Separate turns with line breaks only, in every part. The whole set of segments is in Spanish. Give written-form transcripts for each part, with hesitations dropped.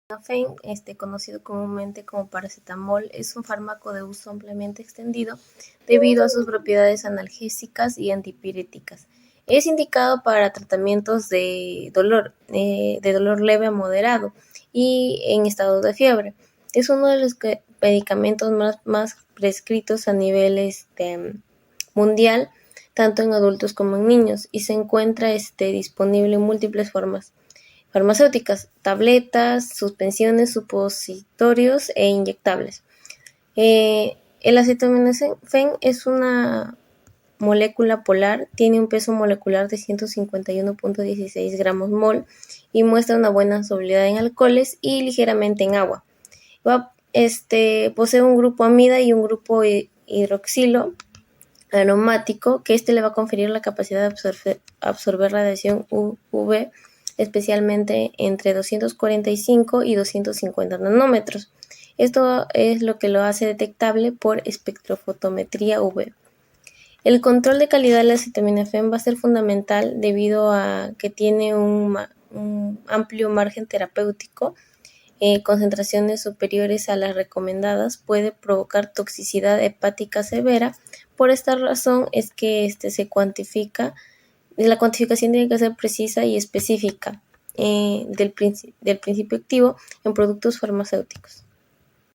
Acetaminofén, conocido comúnmente como paracetamol, es un fármaco de uso ampliamente extendido debido a sus propiedades analgésicas y antipiréticas. Es indicado para tratamientos de dolor leve a moderado y en estado de fiebre. Es uno de los medicamentos más prescritos a nivel mundial, tanto en adultos como en niños, y se encuentra disponible en múltiples formas farmacéuticas, tabletas, suspensiones, supositorios e inyectables. El acetaminofén es una molécula polar, tiene un peso molecular de 151.16 gramos mol y muestra una buena solubilidad en alcoholes y ligeramente en agua. Posee un grupo amida y un grupo hidroxilo aromático que le va a conferir la capacidad de absorber radiación UV, especialmente entre 245 y 250 nanómetros. Esto es lo que lo hace detectable por espectrofotometría UV. El control de calidad del acetaminofén va a ser fundamental debido a que tiene un amplio margen terapéutico. Concentraciones superiores a las recomendadas puede provocar toxicidad hepática severa. Por esta razón es que se cuantifica. La cuantificación tiene que ser precisa y específica del principio activo en productos farmacéuticos.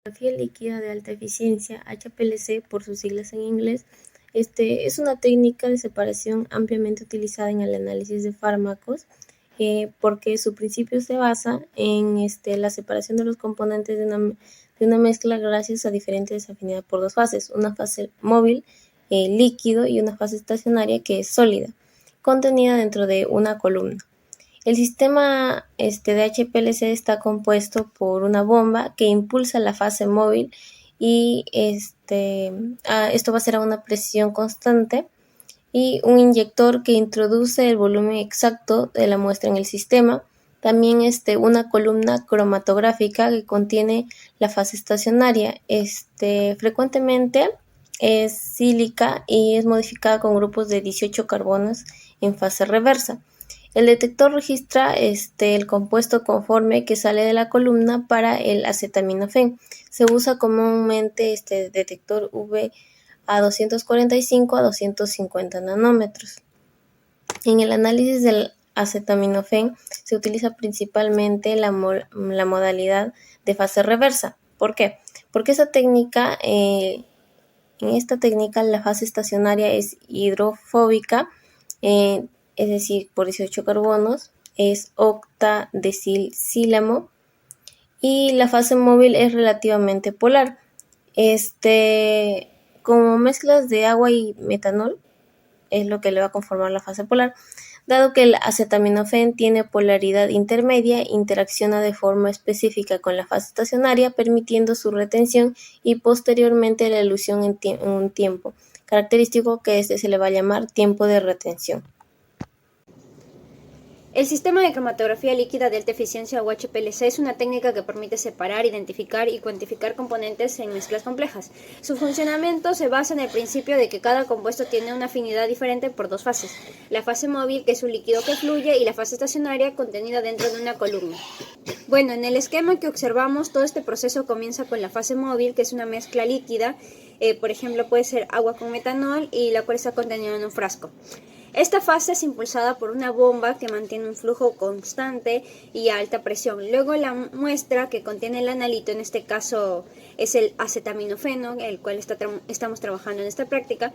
La cromatografía líquida de alta eficiencia, HPLC por sus siglas en inglés, es una técnica de separación ampliamente utilizada en el análisis de fármacos, porque su principio se basa en la separación de los componentes de una mezcla gracias a diferentes afinidades por dos fases, una fase móvil, líquido, y una fase estacionaria que es sólida, contenida dentro de una columna. El sistema de HPLC está compuesto por una bomba que impulsa la fase móvil y esto va a ser a una presión constante, y un inyector que introduce el volumen exacto de la muestra en el sistema. También una columna cromatográfica que contiene la fase estacionaria. Frecuentemente es sílica y es modificada con grupos de 18 carbonos en fase reversa. El detector registra el compuesto conforme que sale de la columna para el acetaminofén. Se usa comúnmente detector UV a 245 a 250 nanómetros. En el análisis del acetaminofén se utiliza principalmente la modalidad de fase reversa. ¿Por qué? Porque en esta técnica la fase estacionaria es hidrofóbica, es decir, por 18 carbonos, es octadesilcilamo, y la fase móvil es relativamente polar. Como mezclas de agua y metanol es lo que le va a conformar la fase polar. Dado que el acetaminofén tiene polaridad intermedia, interacciona de forma específica con la fase estacionaria, permitiendo su retención y posteriormente la elusión en un tiempo característico que se le va a llamar tiempo de retención.
El sistema de cromatografía líquida de alta eficiencia o HPLC es una técnica que permite separar, identificar y cuantificar componentes en mezclas complejas. Su funcionamiento se basa en el principio de que cada compuesto tiene una afinidad diferente por dos fases: la fase móvil, que es un líquido que fluye, y la fase estacionaria, contenida dentro de una columna. Bueno, en el esquema que observamos, todo este proceso comienza con la fase móvil, que es una mezcla líquida, por ejemplo puede ser agua con metanol, y la cual está contenida en un frasco. Esta fase es impulsada por una bomba que mantiene un flujo constante y a alta presión. Luego la muestra que contiene el analito, en este caso es el acetaminofeno, el cual estamos trabajando en esta práctica,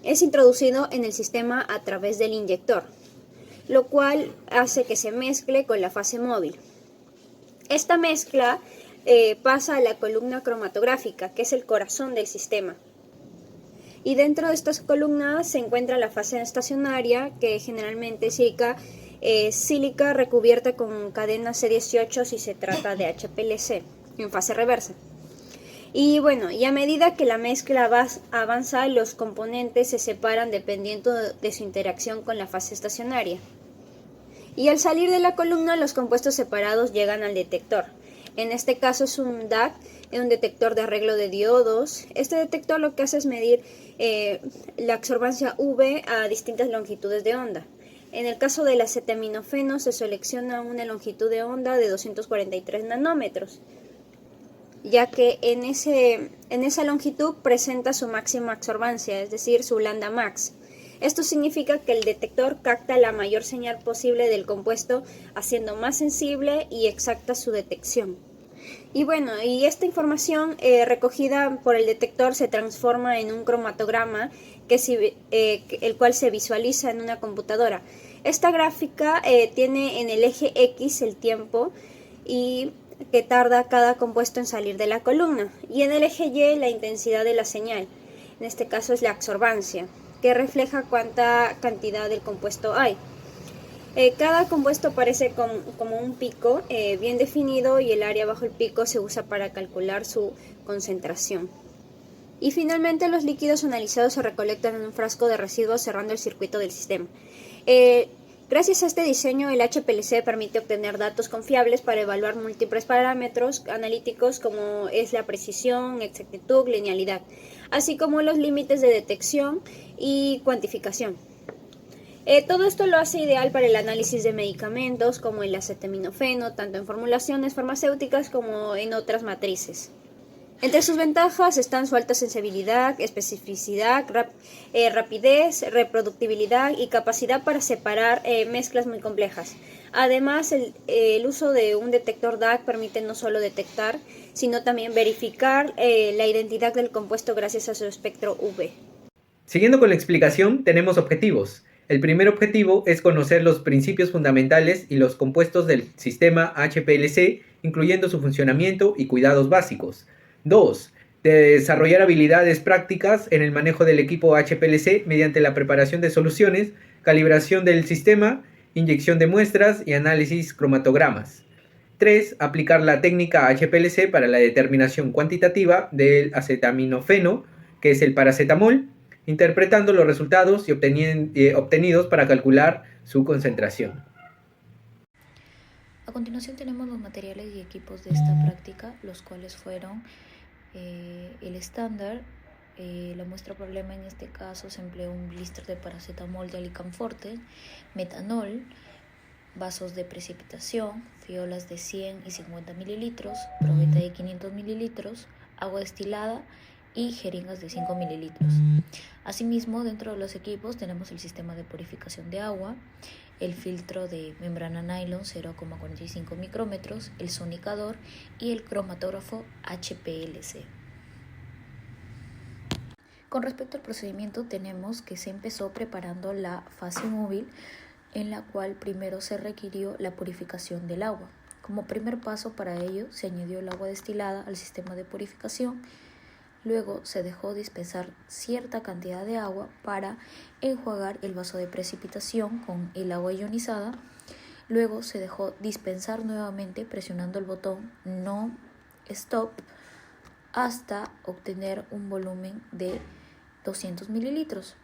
es introducido en el sistema a través del inyector, lo cual hace que se mezcle con la fase móvil. Esta mezcla pasa a la columna cromatográfica, que es el corazón del sistema. Y dentro de estas columnas se encuentra la fase estacionaria, que generalmente es sílica recubierta con cadena C18 si se trata de HPLC, en fase reversa. Y bueno, y a medida que la mezcla avanza, los componentes se separan dependiendo de su interacción con la fase estacionaria. Y al salir de la columna, los compuestos separados llegan al detector. En este caso es un DAC, un detector de arreglo de diodos. Este detector lo que hace es medir la absorbancia UV a distintas longitudes de onda. En el caso del acetaminofeno se selecciona una longitud de onda de 243 nanómetros, ya que en esa longitud presenta su máxima absorbancia, es decir, su lambda max. Esto significa que el detector capta la mayor señal posible del compuesto, haciendo más sensible y exacta su detección. Y bueno, y esta información recogida por el detector se transforma en un cromatograma el cual se visualiza en una computadora. Esta gráfica tiene en el eje X el tiempo y que tarda cada compuesto en salir de la columna, y en el eje Y la intensidad de la señal. En este caso es la absorbancia, que refleja cuánta cantidad del compuesto hay. Cada compuesto aparece como un pico bien definido, y el área bajo el pico se usa para calcular su concentración. Y finalmente los líquidos analizados se recolectan en un frasco de residuos cerrando el circuito del sistema. Gracias a este diseño, el HPLC permite obtener datos confiables para evaluar múltiples parámetros analíticos como es la precisión, exactitud, linealidad, así como los límites de detección y cuantificación. Todo esto lo hace ideal para el análisis de medicamentos como el acetaminofeno, tanto en formulaciones farmacéuticas como en otras matrices. Entre sus ventajas están su alta sensibilidad, especificidad, rapidez, reproductibilidad y capacidad para separar mezclas muy complejas. Además, el uso de un detector DAC permite no solo detectar, sino también verificar la identidad del compuesto gracias a su espectro UV.
Siguiendo con la explicación, tenemos objetivos. El primer objetivo es conocer los principios fundamentales y los compuestos del sistema HPLC, incluyendo su funcionamiento y cuidados básicos. 2. Desarrollar habilidades prácticas en el manejo del equipo HPLC mediante la preparación de soluciones, calibración del sistema, inyección de muestras y análisis cromatogramas. 3. Aplicar la técnica HPLC para la determinación cuantitativa del acetaminofeno, que es el paracetamol, interpretando los resultados y obtenidos para calcular su concentración.
A continuación tenemos los materiales y equipos de esta práctica, los cuales fueron el estándar. La muestra problema en este caso se empleó un blister de paracetamol de Alicanforte, metanol, vasos de precipitación, fiolas de 100 y 50 mililitros, probeta de 500 mililitros, agua destilada y jeringas de 5 mililitros. Asimismo, dentro de los equipos tenemos el sistema de purificación de agua, el filtro de membrana nylon 0,45 micrómetros, el sonicador y el cromatógrafo HPLC. Con respecto al procedimiento, tenemos que se empezó preparando la fase móvil, en la cual primero se requirió la purificación del agua. Como primer paso para ello, se añadió el agua destilada al sistema de purificación. Luego se dejó dispensar cierta cantidad de agua para enjuagar el vaso de precipitación con el agua ionizada. Luego se dejó dispensar nuevamente presionando el botón No Stop hasta obtener un volumen de 200 mililitros.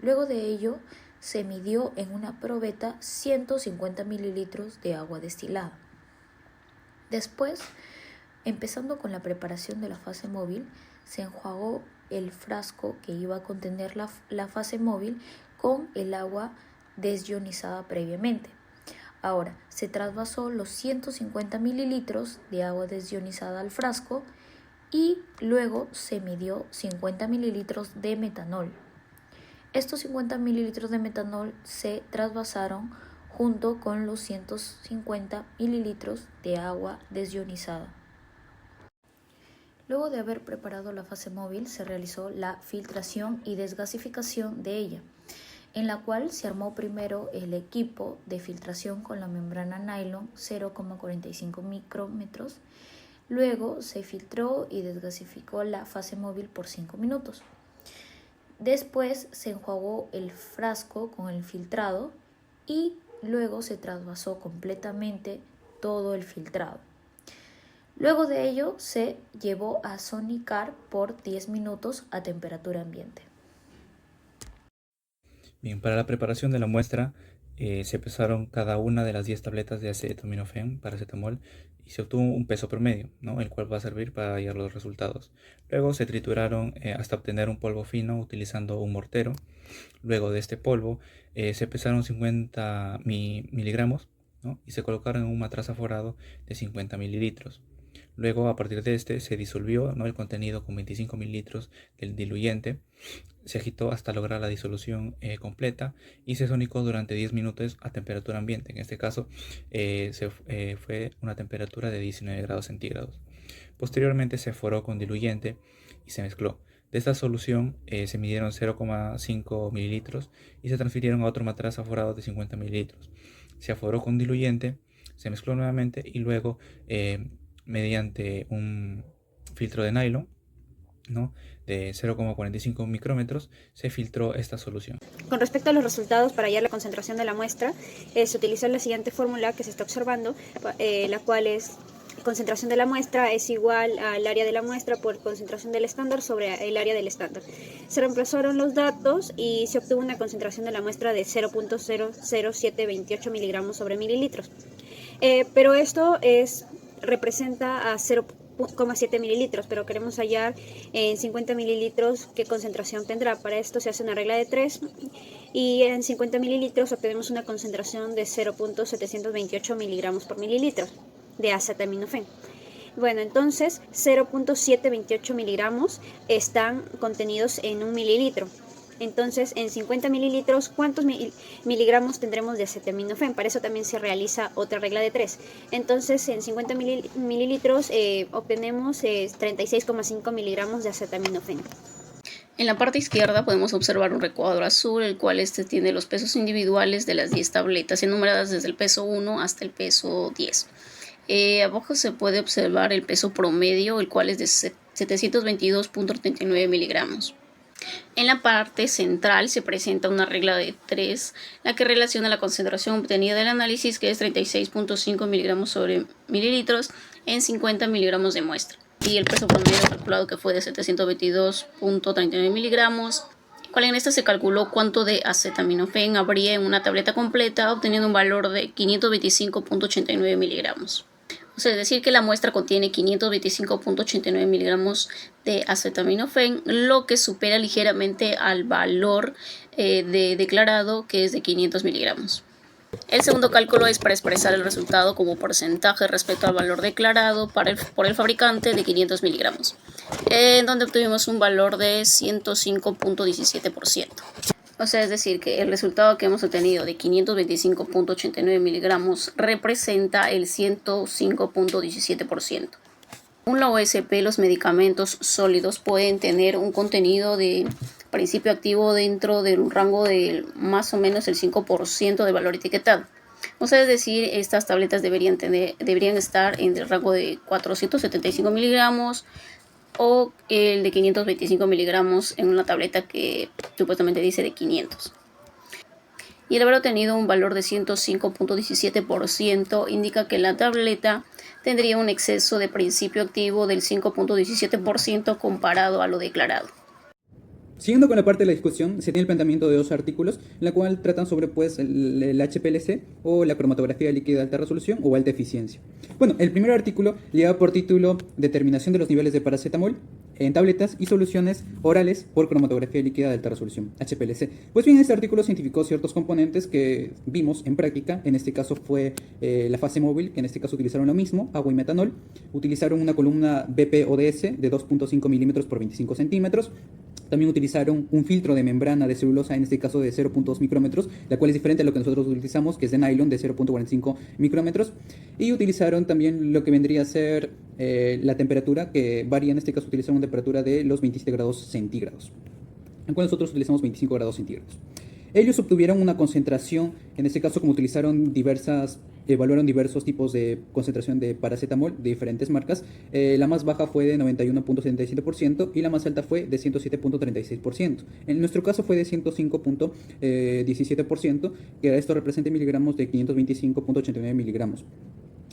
Luego de ello se midió en una probeta 150 mililitros de agua destilada. Después, empezando con la preparación de la fase móvil, se enjuagó el frasco que iba a contener la fase móvil con el agua desionizada previamente. Ahora, se trasvasó los 150 mililitros de agua desionizada al frasco y luego se midió 50 mililitros de metanol. Estos 50 mililitros de metanol se trasvasaron junto con los 150 mililitros de agua desionizada. Luego de haber preparado la fase móvil, se realizó la filtración y desgasificación de ella, en la cual se armó primero el equipo de filtración con la membrana nylon 0,45 micrómetros. Luego se filtró y desgasificó la fase móvil por 5 minutos. Después se enjuagó el frasco con el filtrado y luego se trasvasó completamente todo el filtrado. Luego de ello se llevó a sonicar por 10 minutos a temperatura ambiente.
Bien, para la preparación de la muestra se pesaron cada una de las 10 tabletas de acetaminofén, paracetamol, y se obtuvo un peso promedio, ¿no? El cual va a servir para hallar los resultados. Luego se trituraron hasta obtener un polvo fino utilizando un mortero. Luego de este polvo se pesaron 50 miligramos, ¿no? Y se colocaron en un matraz aforado de 50 mililitros. Luego, a partir de este, se disolvió, ¿no?, el contenido con 25 mililitros del diluyente. Se agitó hasta lograr la disolución completa y se sonicó durante 10 minutos a temperatura ambiente. En este caso fue una temperatura de 19 grados centígrados. Posteriormente se aforó con diluyente y se mezcló. De esta solución se midieron 0,5 mililitros y se transfirieron a otro matraz aforado de 50 mililitros. Se aforó con diluyente, se mezcló nuevamente y luego mediante un filtro de nylon, ¿no?, de 0,45 micrómetros, se filtró esta solución.
Con respecto a los resultados para hallar la concentración de la muestra, se utilizó la siguiente fórmula que se está observando, la cual es: concentración de la muestra es igual al área de la muestra por concentración del estándar sobre el área del estándar. Se reemplazaron los datos y se obtuvo una concentración de la muestra de 0.00728 miligramos sobre mililitros. Pero esto representa a 0,7 mililitros, pero queremos hallar en 50 mililitros qué concentración tendrá. Para esto se hace una regla de 3 y en 50 mililitros obtenemos una concentración de 0.728 miligramos por mililitro de acetaminofén. Bueno, entonces 0.728 miligramos están contenidos en un mililitro. Entonces, en 50 mililitros, ¿cuántos miligramos tendremos de acetaminofén? Para eso también se realiza otra regla de 3. Entonces, en 50 mililitros obtenemos 36,5 miligramos de acetaminofén.
En la parte izquierda podemos observar un recuadro azul, el cual tiene los pesos individuales de las 10 tabletas, enumeradas desde el peso 1 hasta el peso 10. Abajo se puede observar el peso promedio, el cual es de 722.39 miligramos. En la parte central se presenta una regla de 3, la que relaciona la concentración obtenida del análisis, que es 36.5 miligramos sobre mililitros en 50 miligramos de muestra, y el peso promedio calculado, que fue de 722.39 miligramos, cual en esta se calculó cuánto de acetaminofén habría en una tableta completa, obteniendo un valor de 525.89 miligramos. O sea, es decir, que la muestra contiene 525.89 miligramos de acetaminofén, lo que supera ligeramente al valor declarado, que es de 500 miligramos. El segundo cálculo es para expresar el resultado como porcentaje respecto al valor declarado por el fabricante de 500 miligramos, en donde obtuvimos un valor de 105.17%. O sea, es decir, que el resultado que hemos obtenido de 525.89 miligramos representa el 105.17%. Según la OSP, los medicamentos sólidos pueden tener un contenido de principio activo dentro de un rango de más o menos el 5% de valor etiquetado. O sea, es decir, estas tabletas deberían estar en el rango de 475 miligramos, o el de 525 miligramos en una tableta que supuestamente dice de 500. Y el haber obtenido un valor de 105.17% indica que la tableta tendría un exceso de principio activo del 5.17% comparado a lo declarado.
Siguiendo con la parte de la discusión, se tiene el planteamiento de dos artículos, la cual tratan sobre el HPLC o la cromatografía líquida de alta resolución o alta eficiencia. Bueno, el primer artículo lleva por título Determinación de los niveles de paracetamol en tabletas y soluciones orales por cromatografía líquida de alta resolución, HPLC. Pues bien, este artículo cientificó ciertos componentes que vimos en práctica. En este caso fue la fase móvil, que en este caso utilizaron lo mismo, agua y metanol. Utilizaron una columna BP-ODS de 2.5 milímetros por 25 centímetros. También utilizaron un filtro de membrana de celulosa, en este caso de 0.2 micrómetros, la cual es diferente a lo que nosotros utilizamos, que es de nylon, de 0.45 micrómetros. Y utilizaron también lo que vendría a ser la temperatura, que varía. En este caso utilizaron una temperatura de los 27 grados centígrados, en cual nosotros utilizamos 25 grados centígrados. Ellos obtuvieron una concentración, en este caso como evaluaron diversos tipos de concentración de paracetamol de diferentes marcas. La más baja fue de 91.77% y la más alta fue de 107.36%. En nuestro caso fue de 105.17%, que esto representa miligramos de 525.89 miligramos.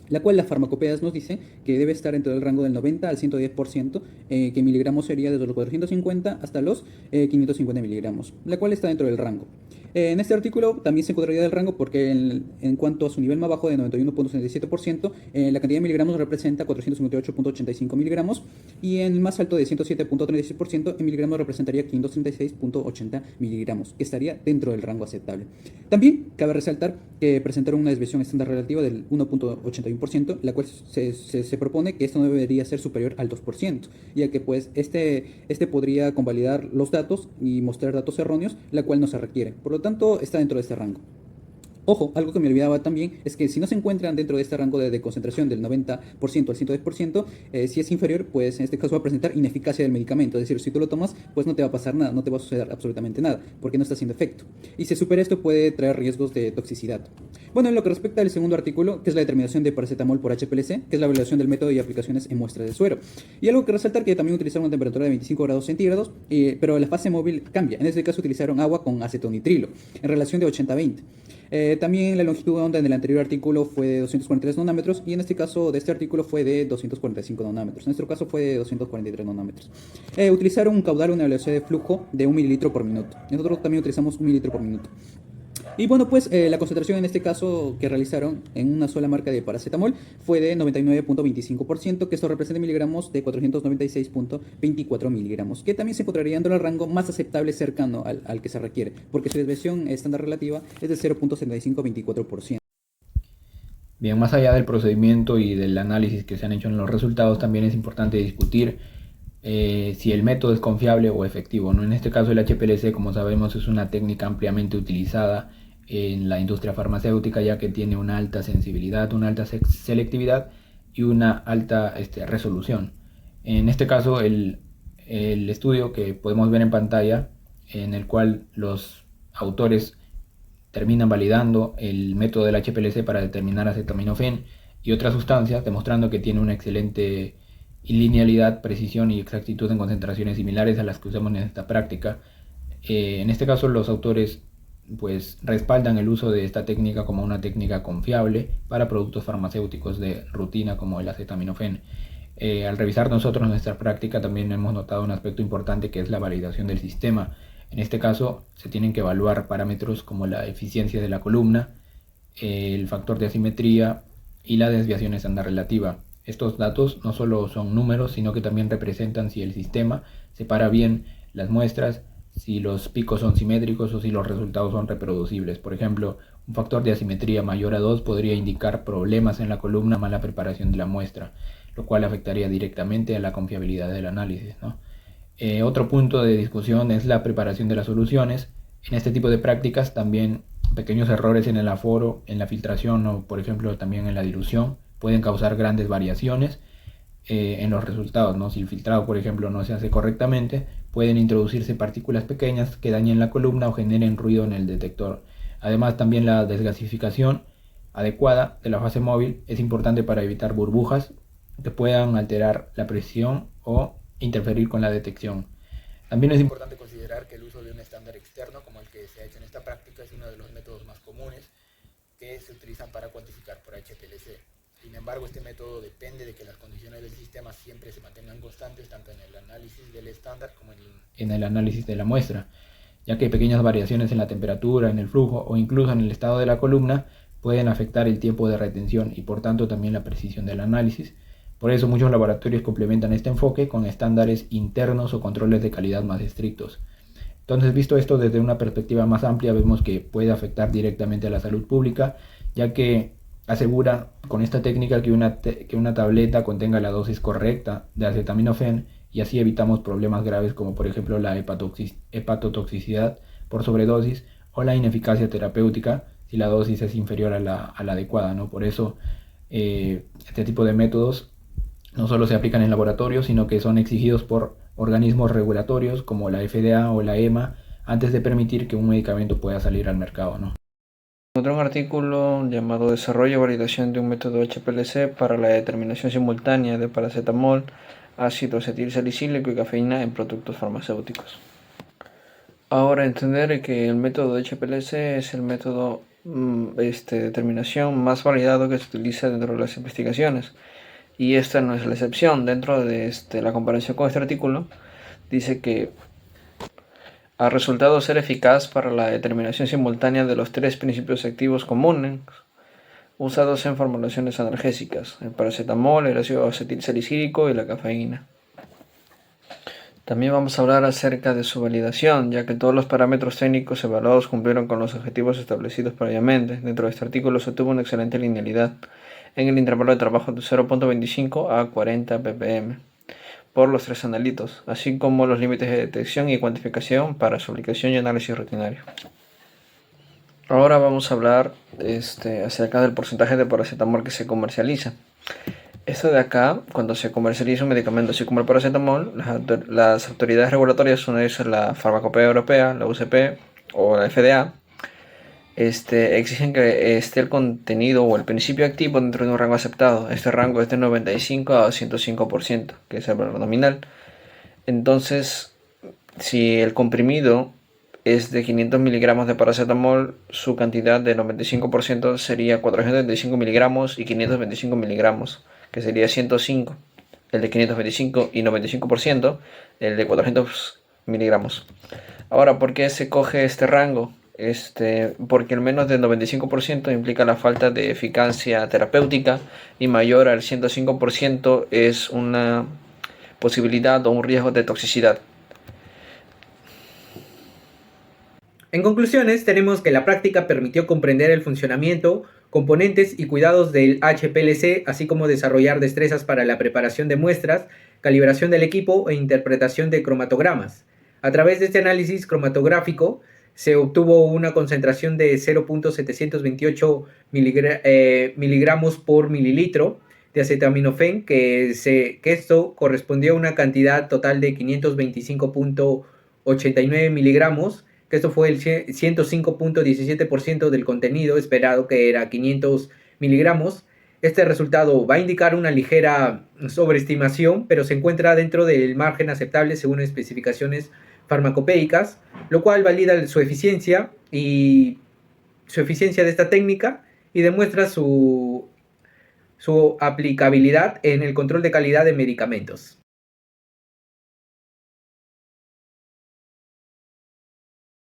La cual la farmacopeas nos dice que debe estar entre el rango del 90 al 110%, que miligramos sería desde los 450 hasta los 550 miligramos, la cual está dentro del rango. En este artículo también se encontraría el rango porque en cuanto a su nivel más bajo de 91.67%, la cantidad de miligramos representa 458.85 miligramos y en el más alto de 107.36% en miligramos representaría 536.80 miligramos, que estaría dentro del rango aceptable. También cabe resaltar que presentaron una desviación estándar relativa del 1.81%, la cual se propone que esto no debería ser superior al 2%, ya que pues este podría convalidar los datos y mostrar datos erróneos, la cual no se requiere. Por lo tanto, está dentro de este rango. Ojo, algo que me olvidaba también es que si no se encuentran dentro de este rango de concentración del 90% al 110%, si es inferior, pues en este caso va a presentar ineficacia del medicamento. Es decir, si tú lo tomas, pues no te va a pasar nada, no te va a suceder absolutamente nada, porque no está haciendo efecto. Y si supera esto, puede traer riesgos de toxicidad. Bueno, en lo que respecta al segundo artículo, que es la determinación de paracetamol por HPLC, que es la evaluación del método y aplicaciones en muestras de suero. Y algo que resaltar que también utilizaron una temperatura de 25 grados centígrados, pero la fase móvil cambia. En este caso utilizaron agua con acetonitrilo, en relación de 80-20. También la longitud de onda en el anterior artículo fue de 243 nanómetros y en este caso de este artículo fue de 245 nanómetros. En nuestro caso fue de 243 nanómetros. Utilizaron un caudal, una velocidad de flujo de 1 mililitro por minuto. Nosotros también utilizamos 1 mililitro por minuto. Y bueno, pues la concentración en este caso que realizaron en una sola marca de paracetamol fue de 99.25%, que esto representa miligramos de 496.24 miligramos, que también se encontraría dentro del rango más aceptable cercano al que se requiere, porque su desviación estándar relativa es de 0.7524%.
Bien, más allá del procedimiento y del análisis que se han hecho en los resultados, también es importante discutir si el método es confiable o efectivo, ¿no? En este caso el HPLC, como sabemos, es una técnica ampliamente utilizada en la industria farmacéutica, ya que tiene una alta sensibilidad, una alta selectividad y una alta resolución. En este caso el estudio que podemos ver en pantalla, en el cual los autores terminan validando el método del HPLC para determinar acetaminofén y otras sustancias, demostrando que tiene una excelente linealidad, precisión y exactitud en concentraciones similares a las que usamos en esta práctica. En este caso los autores pues respaldan el uso de esta técnica como una técnica confiable para productos farmacéuticos de rutina como el acetaminofén. Al revisar nosotros nuestra práctica también hemos notado un aspecto importante, que es la validación del sistema. En este caso se tienen que evaluar parámetros como la eficiencia de la columna, el factor de asimetría y la desviación estándar relativa. Estos datos no solo son números, sino que también representan si el sistema separa bien las muestras, si los picos son simétricos o si los resultados son reproducibles. Por ejemplo, un factor de asimetría mayor a 2 podría indicar problemas en la columna, mala preparación de la muestra, lo cual afectaría directamente a la confiabilidad del análisis, ¿no? Otro punto de discusión es la preparación de las soluciones. En este tipo de prácticas también pequeños errores en el aforo, en la filtración o por ejemplo también en la dilución pueden causar grandes variaciones en los resultados, ¿no? Si el filtrado, por ejemplo, no se hace correctamente, pueden introducirse partículas pequeñas que dañen la columna o generen ruido en el detector. Además, también la desgasificación adecuada de la fase móvil es importante para evitar burbujas que puedan alterar la presión o interferir con la detección. También es importante considerar que el uso de un estándar externo como el que se ha hecho en esta práctica es uno de los métodos más comunes que se utilizan para cuantificar por HPLC. Sin embargo, este método depende de que las condiciones del sistema siempre se mantengan constantes, tanto en el análisis del estándar como en el análisis de la muestra, ya que pequeñas variaciones en la temperatura, en el flujo o incluso en el estado de la columna pueden afectar el tiempo de retención y por tanto también la precisión del análisis. Por eso muchos laboratorios complementan este enfoque con estándares internos o controles de calidad más estrictos. Entonces, visto esto desde una perspectiva más amplia, vemos que puede afectar directamente a la salud pública, ya que asegura con esta técnica que una tableta contenga la dosis correcta de acetaminofén y así evitamos problemas graves como por ejemplo la hepatotoxicidad por sobredosis o la ineficacia terapéutica si la dosis es inferior a la adecuada, ¿no? Por eso este tipo de métodos no solo se aplican en laboratorios, sino que son exigidos por organismos regulatorios como la FDA o la EMA antes de permitir que un medicamento pueda salir al mercado, ¿no?
Encontré un artículo llamado Desarrollo y validación de un método HPLC para la determinación simultánea de paracetamol, ácido acetil salicílico y cafeína en productos farmacéuticos. Ahora, entender que el método de HPLC es el método de determinación más validado que se utiliza dentro de las investigaciones. Y esta no es la excepción. Dentro de la comparación con este artículo, dice que ha resultado ser eficaz para la determinación simultánea de los tres principios activos comunes usados en formulaciones analgésicas: el paracetamol, el ácido acetilsalicílico y la cafeína. También vamos a hablar acerca de su validación, ya que todos los parámetros técnicos evaluados cumplieron con los objetivos establecidos previamente. Dentro de este artículo se obtuvo una excelente linealidad en el intervalo de trabajo de 0.25 a 40 ppm por los tres analitos, así como los límites de detección y cuantificación para su aplicación y análisis rutinario. Ahora vamos a hablar acerca del porcentaje de paracetamol que se comercializa. Esto de acá, cuando se comercializa un medicamento así como el paracetamol, las autoridades regulatorias, una de ellas la Farmacopea Europea, la UCP o la FDA, exigen que esté el contenido o el principio activo dentro de un rango aceptado. Este rango es de 95 a 105%, que es el valor nominal. Entonces, si el comprimido es de 500 miligramos de paracetamol, su cantidad de 95% sería 425 miligramos y 525 miligramos, que sería 105, el de 525 y 95%, el de 400 miligramos. Ahora, ¿por qué se coge este rango? Porque el menos del 95% implica la falta de eficacia terapéutica y mayor al 105% es una posibilidad o un riesgo de toxicidad.
En conclusiones, tenemos que la práctica permitió comprender el funcionamiento, componentes y cuidados del HPLC, así como desarrollar destrezas para la preparación de muestras, calibración del equipo e interpretación de cromatogramas. A través de este análisis cromatográfico se obtuvo una concentración de 0.728 miligramos por mililitro de acetaminofén, que esto correspondió a una cantidad total de 525.89 miligramos, que esto fue el 105.17% del contenido esperado, que era 500 miligramos. Este resultado va a indicar una ligera sobreestimación, pero se encuentra dentro del margen aceptable según especificaciones farmacopéicas, lo cual valida su eficiencia de esta técnica y demuestra su aplicabilidad en el control de calidad de medicamentos.